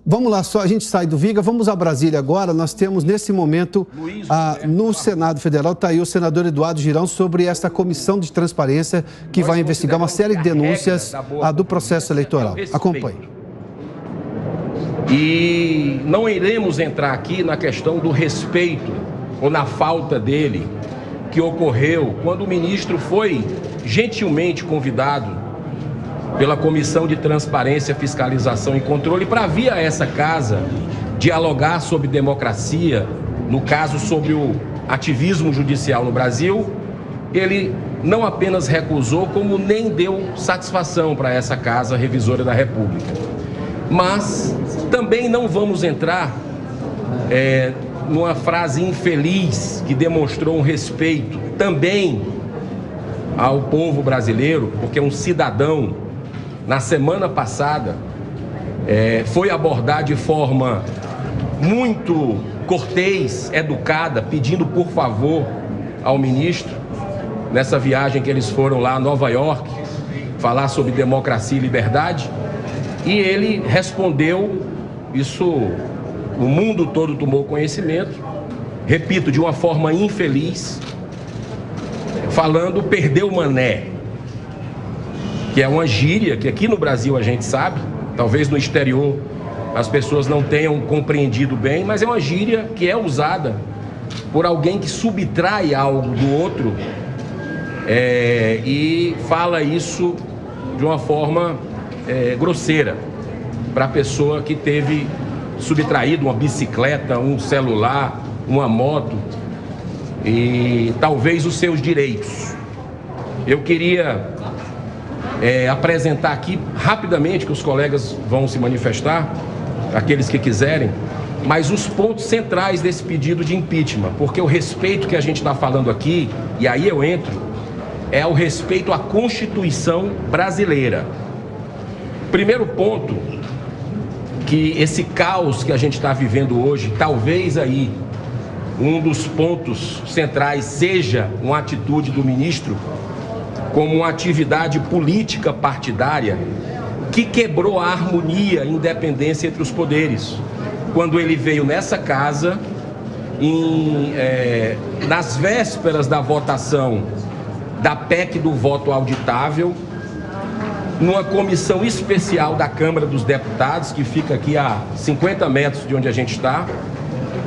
Vamos lá, só a gente sai do Viga, vamos a Brasília agora. Nós temos nesse momento no Senado Federal, está aí o senador Eduardo Girão sobre esta comissão de transparência que vai investigar uma série de denúncias do processo eleitoral. Acompanhe. E não iremos entrar aqui na questão do respeito ou na falta dele que ocorreu quando o ministro foi gentilmente convidado pela Comissão de Transparência, Fiscalização e Controle para vir a essa casa dialogar sobre democracia, no caso sobre o ativismo judicial no Brasil. Ele não apenas recusou, como nem deu satisfação para essa Casa Revisora da República. Mas também não vamos entrar numa frase infeliz que demonstrou um respeito também ao povo brasileiro, porque um cidadão, na semana passada, foi abordar de forma muito cortês, educada, pedindo por favor ao ministro, nessa viagem que eles foram lá a Nova York, falar sobre democracia e liberdade, e ele respondeu, isso o mundo todo tomou conhecimento, repito, de uma forma infeliz, falando perdeu o mané, que é uma gíria que aqui no Brasil a gente sabe, talvez no exterior as pessoas não tenham compreendido bem, mas é uma gíria que é usada por alguém que subtrai algo do outro e fala isso de uma forma grosseira para a pessoa que teve subtraído uma bicicleta, um celular, uma moto e talvez os seus direitos. Eu queria apresentar aqui rapidamente, que os colegas vão se manifestar, aqueles que quiserem, mas os pontos centrais desse pedido de impeachment, porque o respeito que a gente está falando aqui, e aí eu entro, é o respeito à Constituição brasileira. Primeiro ponto, que esse caos que a gente está vivendo hoje, talvez aí um dos pontos centrais seja uma atitude do ministro como uma atividade política partidária que quebrou a harmonia e independência entre os poderes. Quando ele veio nessa casa, nas vésperas da votação da PEC do voto auditável, numa comissão especial da Câmara dos Deputados, que fica aqui a 50 metros de onde a gente está,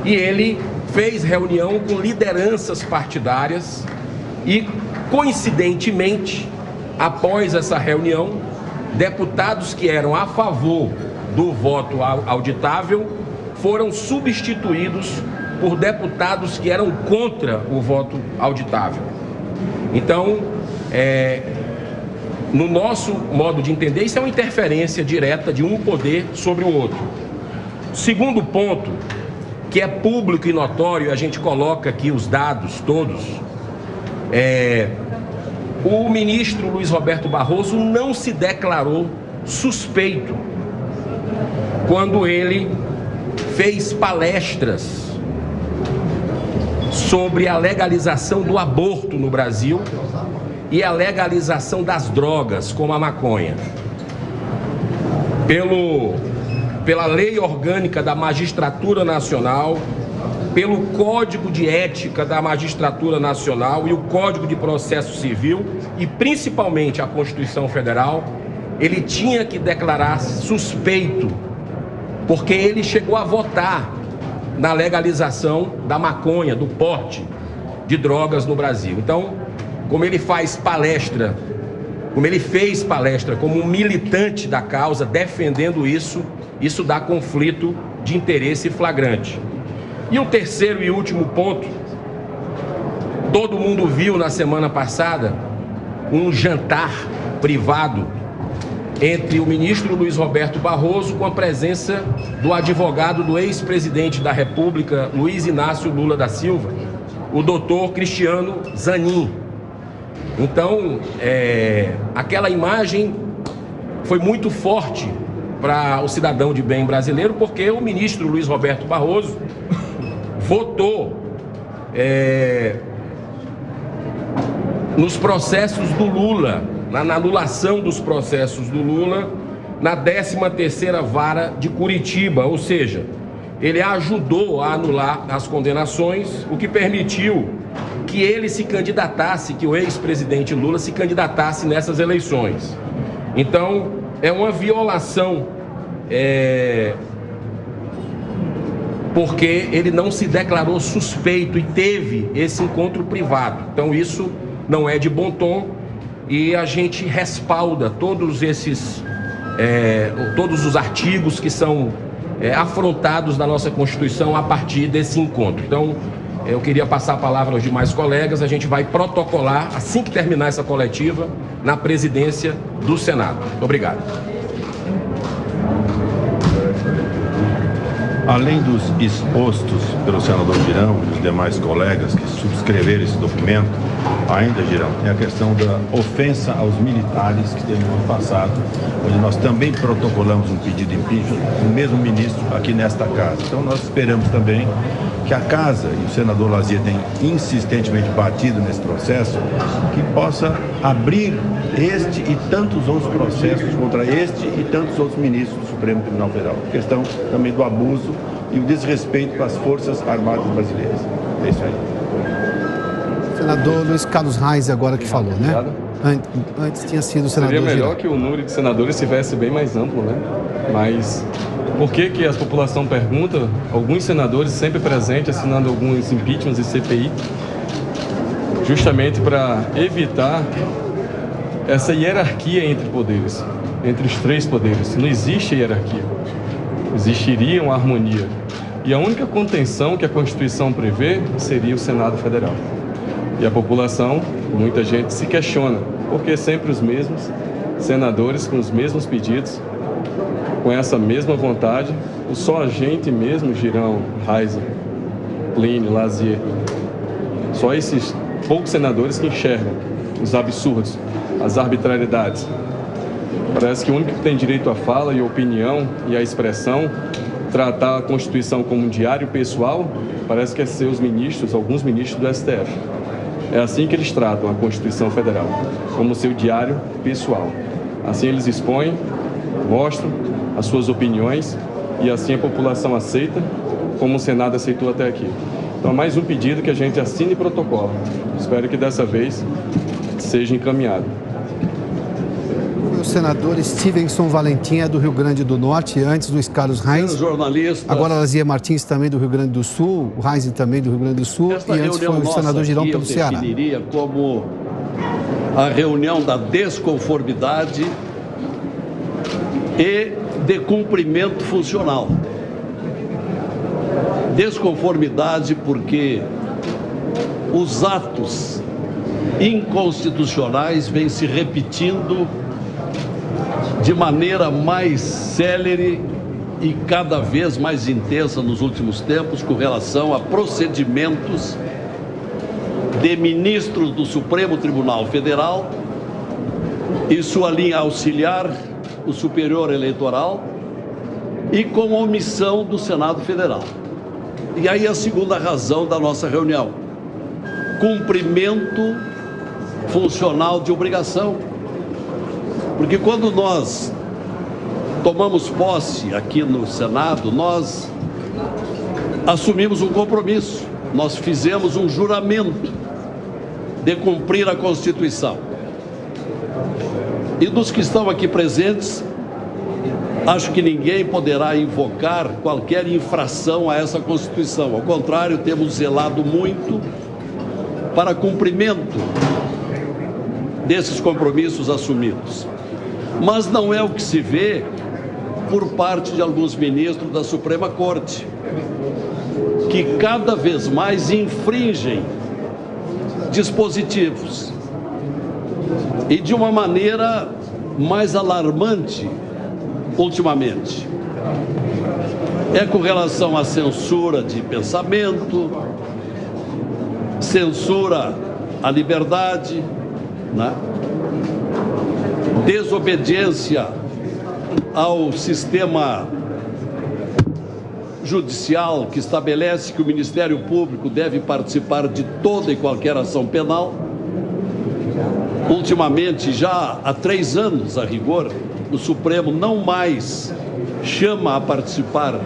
e ele fez reunião com lideranças partidárias e, coincidentemente, após essa reunião, deputados que eram a favor do voto auditável foram substituídos por deputados que eram contra o voto auditável. Então, no nosso modo de entender, isso é uma interferência direta de um poder sobre o outro. Segundo ponto, que é público e notório, a gente coloca aqui os dados todos, o ministro Luiz Roberto Barroso não se declarou suspeito quando ele fez palestras sobre a legalização do aborto no Brasil e a legalização das drogas, como a maconha. Pela Lei Orgânica da Magistratura Nacional, pelo Código de Ética da Magistratura Nacional e o Código de Processo Civil e principalmente a Constituição Federal, ele tinha que declarar suspeito, porque ele chegou a votar na legalização da maconha, do porte de drogas no Brasil. Então, como ele fez palestra como um militante da causa, defendendo isso dá conflito de interesse flagrante. E o terceiro e último ponto, todo mundo viu na semana passada um jantar privado entre o ministro Luiz Roberto Barroso com a presença do advogado do ex-presidente da República, Luiz Inácio Lula da Silva, o doutor Cristiano Zanin. Então, aquela imagem foi muito forte para o cidadão de bem brasileiro, porque o ministro Luiz Roberto Barroso votou nos processos do Lula, na anulação dos processos do Lula, na 13ª Vara de Curitiba, ou seja, ele ajudou a anular as condenações, o que permitiu que ele se candidatasse, que o ex-presidente Lula se candidatasse nessas eleições. Então, é uma violação, porque ele não se declarou suspeito e teve esse encontro privado. Então, isso não é de bom tom e a gente respalda todos os artigos que são afrontados na nossa Constituição a partir desse encontro. Então, eu queria passar a palavra aos demais colegas. A gente vai protocolar, assim que terminar essa coletiva, na presidência do Senado. Obrigado. Além dos expostos pelo senador Girão e os demais colegas que subscreveram esse documento, ainda, Girão, tem a questão da ofensa aos militares que teve no ano passado, onde nós também protocolamos um pedido de impeachment do mesmo ministro aqui nesta casa. Então nós esperamos também que a casa, e o senador Lazier tem insistentemente batido nesse processo, que possa abrir este e tantos outros processos contra este e tantos outros ministros do Supremo Tribunal Federal. A questão também do abuso e o desrespeito com as Forças Armadas brasileiras. É isso aí. Senador Luiz Carlos Reis agora que falou, né? Antes tinha sido o senador Seria melhor Girão. que o número de senadores estivesse bem mais amplo, né? Mas por que a população pergunta? Alguns senadores sempre presentes assinando alguns impeachments e CPI, justamente para evitar essa hierarquia entre poderes, entre os três poderes. Não existe hierarquia, existiria uma harmonia. E a única contenção que a Constituição prevê seria o Senado Federal. E a população, muita gente se questiona, porque sempre os mesmos senadores com os mesmos pedidos, com essa mesma vontade, só a gente mesmo, Girão, Reis, Plínio, Lazier, só esses poucos senadores que enxergam os absurdos, as arbitrariedades. Parece que o único que tem direito à fala e à opinião e à expressão, tratar a Constituição como um diário pessoal, parece que é ser os ministros, alguns ministros do STF. É assim que eles tratam a Constituição Federal, como seu diário pessoal. Assim eles expõem, mostram as suas opiniões e assim a população aceita, como o Senado aceitou até aqui. Então, mais um pedido que a gente assine protocolo. Espero que dessa vez seja encaminhado. O senador Stevenson Valentim é do Rio Grande do Norte, antes Luiz Carlos Reis. Agora Lazier Martins também do Rio Grande do Sul, o Reis também do Rio Grande do Sul, e antes foi o senador Girão pelo Ceará. Eu definiria como a reunião da desconformidade e de cumprimento funcional. Desconformidade porque os atos inconstitucionais vêm se repetindo de maneira mais célere e cada vez mais intensa nos últimos tempos com relação a procedimentos de ministros do Supremo Tribunal Federal e sua linha auxiliar, o Superior Eleitoral, e com omissão do Senado Federal. E aí a segunda razão da nossa reunião: cumprimento funcional de obrigação. Porque quando nós tomamos posse aqui no Senado, nós assumimos um compromisso, nós fizemos um juramento de cumprir a Constituição. E dos que estão aqui presentes, acho que ninguém poderá invocar qualquer infração a essa Constituição. Ao contrário, temos zelado muito para cumprimento desses compromissos assumidos. Mas não é o que se vê por parte de alguns ministros da Suprema Corte, que cada vez mais infringem dispositivos e de uma maneira mais alarmante ultimamente. É com relação à censura de pensamento, censura à liberdade, né? Desobediência ao sistema judicial que estabelece que o Ministério Público deve participar de toda e qualquer ação penal. Ultimamente, já há 3 anos, a rigor, o Supremo não mais chama a participar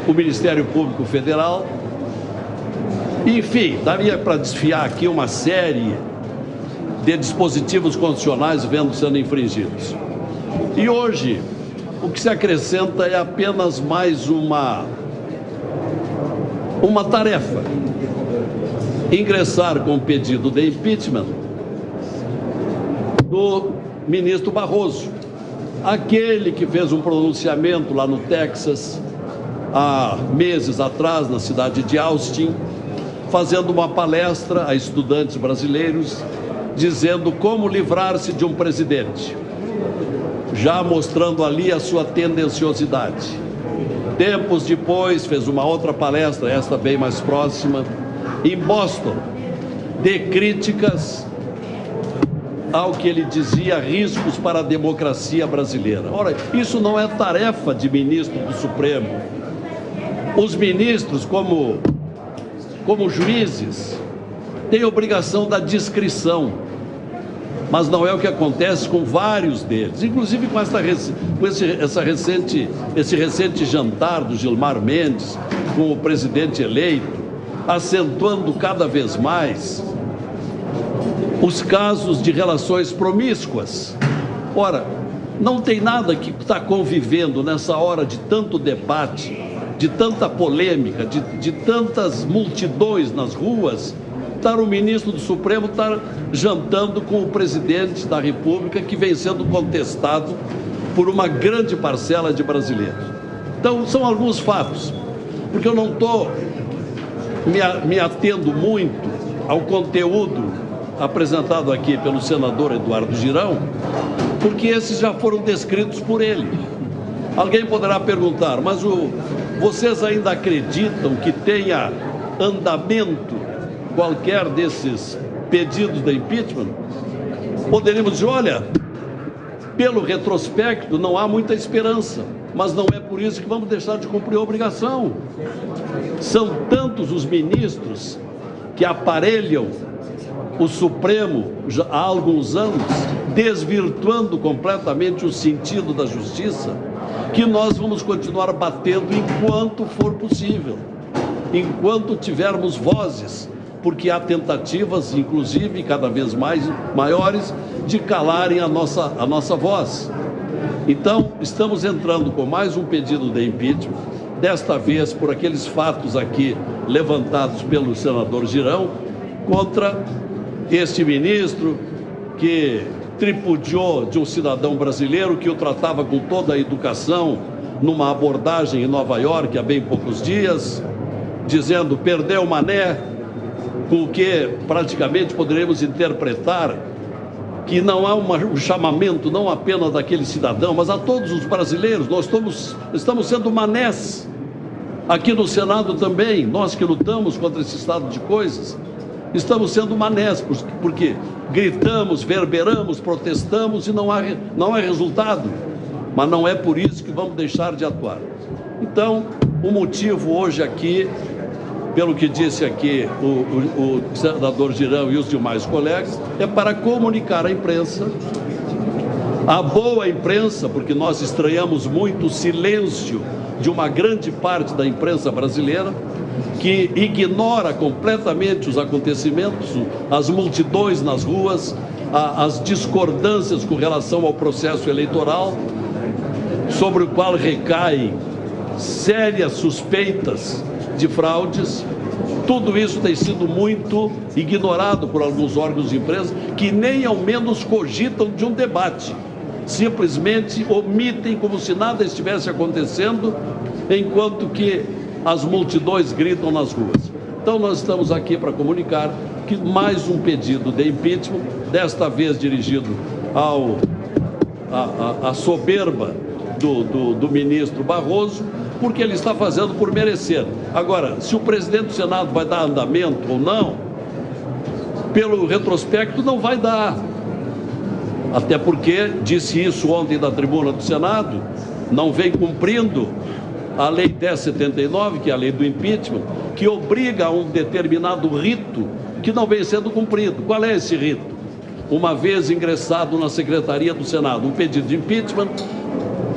o Ministério Público Federal. Enfim, daria para desfiar aqui uma série de dispositivos constitucionais sendo infringidos. E hoje, o que se acrescenta é apenas mais uma tarefa: ingressar com o pedido de impeachment do ministro Barroso, aquele que fez um pronunciamento lá no Texas, há meses atrás, na cidade de Austin, fazendo uma palestra a estudantes brasileiros, dizendo como livrar-se de um presidente, já mostrando ali a sua tendenciosidade. Tempos depois, fez uma outra palestra, esta bem mais próxima, em Boston, de críticas ao que ele dizia riscos para a democracia brasileira. Ora, isso não é tarefa de ministro do Supremo. Os ministros, como juízes, têm obrigação da discrição, mas não é o que acontece com vários deles, inclusive com esse recente jantar do Gilmar Mendes com o presidente eleito, acentuando cada vez mais os casos de relações promíscuas. Ora, não tem nada que está convivendo nessa hora de tanto debate, de tanta polêmica, de tantas multidões nas ruas, estar o ministro do Supremo estar jantando com o presidente da República, que vem sendo contestado por uma grande parcela de brasileiros. Então, são alguns fatos, porque eu não estou me atendo muito ao conteúdo apresentado aqui pelo senador Eduardo Girão, porque esses já foram descritos por ele. Alguém poderá perguntar, mas vocês ainda acreditam que tenha andamento qualquer desses pedidos de impeachment? Poderíamos dizer, olha, pelo retrospecto não há muita esperança, mas não é por isso que vamos deixar de cumprir a obrigação. São tantos os ministros que aparelham o Supremo já há alguns anos, desvirtuando completamente o sentido da justiça, que nós vamos continuar batendo enquanto for possível, enquanto tivermos vozes, porque há tentativas, inclusive, cada vez maiores, de calarem a nossa voz. Então, estamos entrando com mais um pedido de impeachment, desta vez por aqueles fatos aqui levantados pelo senador Girão, contra este ministro que tripudiou de um cidadão brasileiro que o tratava com toda a educação numa abordagem em Nova York há bem poucos dias, dizendo perdeu o mané, com o que praticamente poderíamos interpretar que não há um chamamento não apenas daquele cidadão, mas a todos os brasileiros. Nós estamos sendo manés aqui no Senado também, nós que lutamos contra esse estado de coisas. Estamos sendo manés, porque gritamos, verberamos, protestamos e não há resultado. Mas não é por isso que vamos deixar de atuar. Então, o motivo hoje aqui, pelo que disse aqui o senador Girão e os demais colegas, é para comunicar à imprensa, a boa imprensa, porque nós estranhamos muito o silêncio de uma grande parte da imprensa brasileira, que ignora completamente os acontecimentos, as multidões nas ruas, as discordâncias com relação ao processo eleitoral, sobre o qual recaem sérias suspeitas de fraudes. Tudo isso tem sido muito ignorado por alguns órgãos de imprensa, que nem ao menos cogitam de um debate. Simplesmente omitem como se nada estivesse acontecendo, enquanto que as multidões gritam nas ruas. Então, nós estamos aqui para comunicar que mais um pedido de impeachment, desta vez dirigido à soberba do ministro Barroso, porque ele está fazendo por merecer. Agora, se o presidente do Senado vai dar andamento ou não, pelo retrospecto não vai dar. Até porque, disse isso ontem da tribuna do Senado, não vem cumprindo a Lei 1079, que é a lei do impeachment, que obriga a um determinado rito que não vem sendo cumprido. Qual é esse rito? Uma vez ingressado na Secretaria do Senado um pedido de impeachment,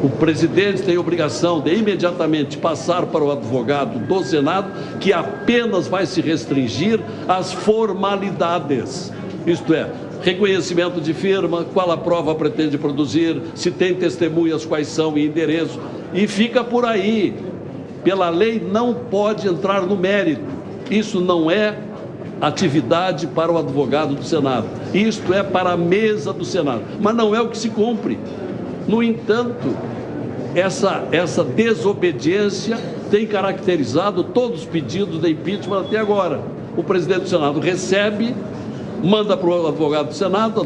O presidente tem a obrigação de imediatamente passar para o advogado do Senado, que apenas vai se restringir às formalidades, isto é, reconhecimento de firma, qual a prova pretende produzir, se tem testemunhas, quais são e endereço, e fica por aí. Pela lei não pode entrar no mérito. Isso não é atividade para o advogado do Senado. Isto é para a mesa do Senado. Mas não é o que se cumpre. No entanto, essa desobediência tem caracterizado todos os pedidos de impeachment até agora. O presidente do Senado recebe, manda para o advogado do Senado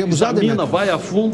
examina, vai a fundo.